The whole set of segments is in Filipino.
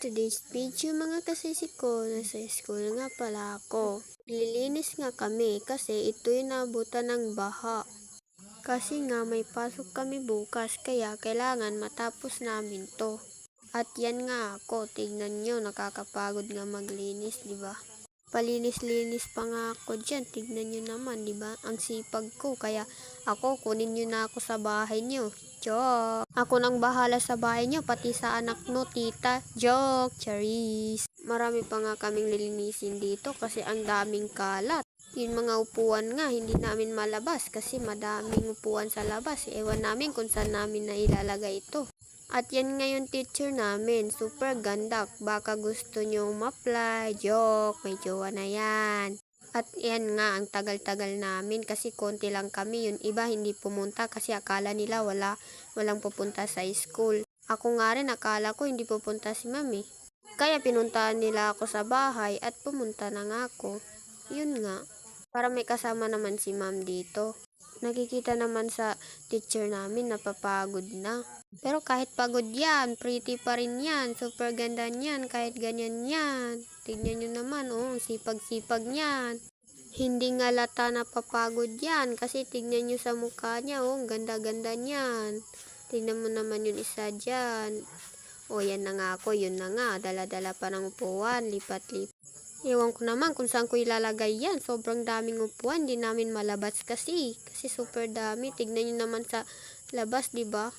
today's video mga kasisi ko, nasa school nga pala ako. Lilinis nga kami kasi ito'y nabutan ng baha. Kasi nga may pasok kami bukas kaya kailangan matapos namin to. At yan nga ako, tignan nyo, nakakapagod nga maglinis, di ba? Palinis-linis pa nga ako dyan, tignan nyo naman, di ba? Ang sipag ko, kaya ako, kunin nyo na ako sa bahay nyo. Joke! Ako nang bahala sa bahay nyo, pati sa anak no, tita. Joke! Charis! Marami pa nga kaming lilinisin dito kasi ang daming kalat. Yung mga upuan nga, hindi namin malabas kasi madaming upuan sa labas. Ewan namin kung saan namin na ilalagay ito. At yan ngayon teacher namin, super ganda. Baka gusto nyo ma-apply. Joke, may jowa na yan. At yan nga, ang tagal-tagal namin kasi konti lang kami. Yung iba hindi pumunta kasi akala nila walang pupunta sa school. Ako nga rin, akala ko hindi pupunta si mami. Kaya pinuntahan nila ako sa bahay at pumunta na nga ako. Yun nga, para may kasama naman si ma'am dito. Nakikita naman sa teacher namin napapagod na. Pero kahit pagod yan, pretty pa rin yan. Super ganda niyan, kahit ganyan yan. Tignan nyo naman, oh, sipag-sipag niyan. Hindi nga lata napapagod yan kasi tignan nyo sa mukha niya, oh, ganda-ganda niyan. Tignan mo naman yung isa dyan. O, yan na nga ako, yun na nga. Dala-dala pa ng upuan, lipat-lipat. Ewan ko naman kung saan ko ilalagay yan. Sobrang daming upuan, di namin malabas kasi. Kasi super dami. Tignan nyo naman sa labas, di ba?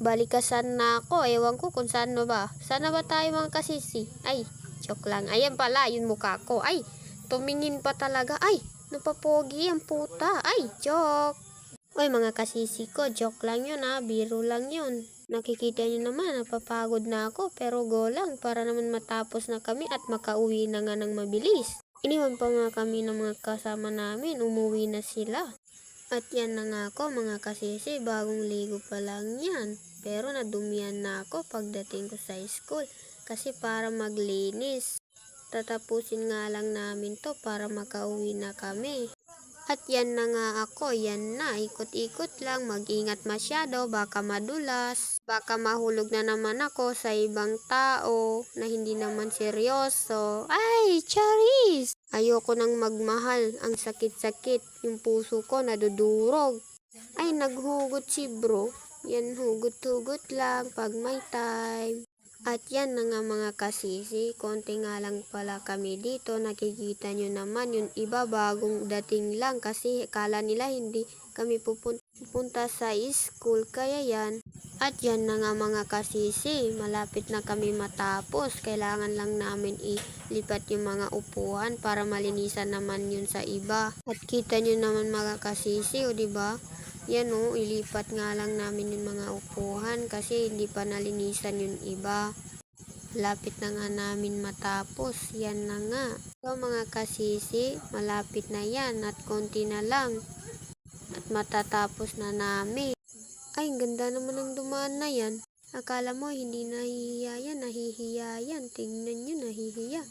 Balikasan na ako. Ewan ko kung saan na ba. Saan na ba tayo mga kasisi? Ay, joke lang. Ayan pala, yung mukha ko. Ay, tumingin pa talaga. Ay, napapogi ang puta. Ay, joke. Oy mga kasisi ko, joke lang yun ha. Biro lang yun. Nakikita nyo naman, napapagod na ako, pero go lang para naman matapos na kami at makauwi na nga ng mabilis. Iniwan pa nga kami ng mga kasama namin, umuwi na sila. At yan na nga ako mga kasisi, bagong ligo pa lang yan. Pero nadumihan na ako pagdating ko sa school kasi para maglinis. Tatapusin nga lang namin to para makauwi na kami. At yan na nga ako, yan na, ikot-ikot lang, mag-ingat masyado, baka madulas, baka mahulog na naman ako sa ibang tao na hindi naman seryoso. Ay, Charis! Ayoko nang magmahal, ang sakit-sakit, yung puso ko nadudurog. Ay, naghugot si bro, yan hugot-hugot lang pag may time. At yan na nga mga kasisi, konti nga lang pala kami dito, nakikita nyo naman yung iba bagong dating lang kasi kala nila hindi kami pupunta sa school, kaya yan. At yan na nga mga kasisi, malapit na kami matapos, kailangan lang namin ilipat yung mga upuan para malinisan naman yun sa iba. At kita nyo naman mga kasisi, o diba? Yan o, ilipat nga lang namin yung mga upuhan kasi hindi pa nalinisan yung iba. Malapit na nga namin matapos. Yan na nga. So mga kasisi, malapit na yan at konti na lang. At matatapos na namin. Ay, ganda naman ng dumaan na yan. Akala mo hindi nahihiya yan, nahihiya yan. Tingnan nyo, nahihiya.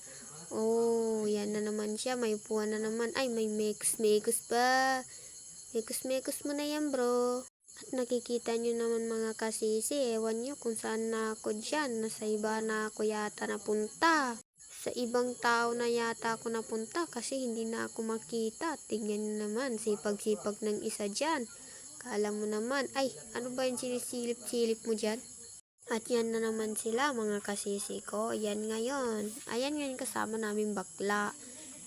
Oh, yan na naman siya. May upuan na naman. Ay, may mekos-mekos pa. Mekos-mekos mo na yan, bro. At nakikita nyo naman mga kasisi, ewan nyo kung saan na ako dyan. Nasa iba na ako yata napunta. Sa ibang tao na yata ako napunta kasi hindi na ako makita. Tingnan nyo naman, sipag-sipag ng isa dyan. Kala mo naman, ay, ano ba yung sinisilip-silip mo dyan? At yan na naman sila mga kasisi ko. Yan ngayon. Ayan ngayon kasama namin bakla.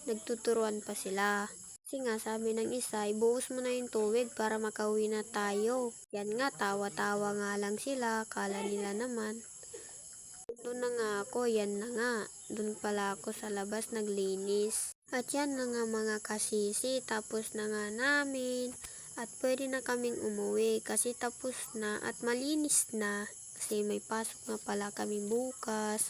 Nagtuturuan pa sila. Kasi nga sabi ng isa, ibuhos mo na yung tubig para makauwi na tayo. Yan nga, tawa-tawa nga lang sila, kala nila naman. Doon na nga ako, yan na nga. Doon pala ako sa labas naglinis. At yan na nga mga kasisi, tapos na nga namin. At pwede na kaming umuwi kasi tapos na at malinis na. Kasi may pasok nga pala kami bukas.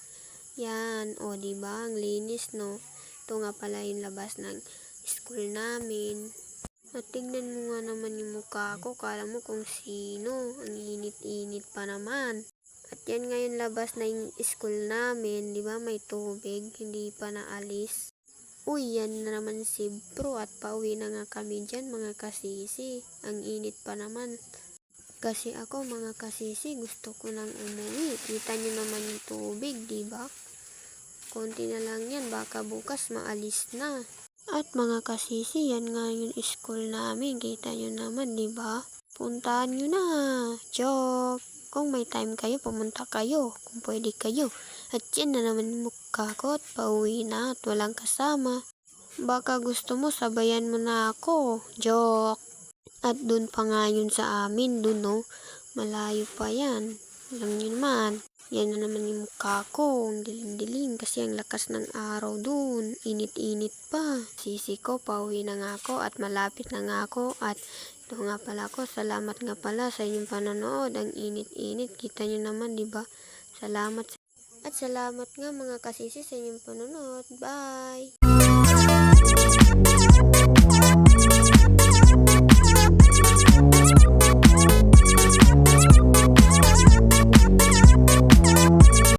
Yan, o diba, ang linis no. Ito nga pala yung labas ng school namin. At tignan mo nga naman yung mukha ko, kala mo kung sino, ang init-init pa naman. At yan ngayon labas na yung school namin, di ba may tubig, hindi pa naalis. Uy, yan na naman si bro at pauwi na nga kami dyan mga kasisi, ang init pa naman. Kasi ako mga kasisi, gusto ko nang umuwi. Kita nyo naman yung tubig, di ba? Konti na lang yan, baka bukas maalis na. At mga kasisi, yan nga yung school namin. Kita nyo naman, di ba? Puntahan nyo na. Joke. Kung may time kayo, pumunta kayo. Kung pwede kayo. At yan na naman yung mukha ko at pauwi na at walang kasama. Baka gusto mo, sabayan mo na ako. Joke. At dun pa nga yun sa amin, dun no. Malayo pa yan. Alam nyo naman. Yan na naman yung mukha ko. Ang dilim-dilim kasi ang lakas ng araw dun. Init-init pa. Sisi ko, pauwi na nga ako at malapit na nga ako. At ito nga pala ako. Salamat nga pala sa inyong panonood. Ang init-init. Kita nyo naman, di ba? Salamat. At salamat nga mga kasisi sa inyong panonood. Bye!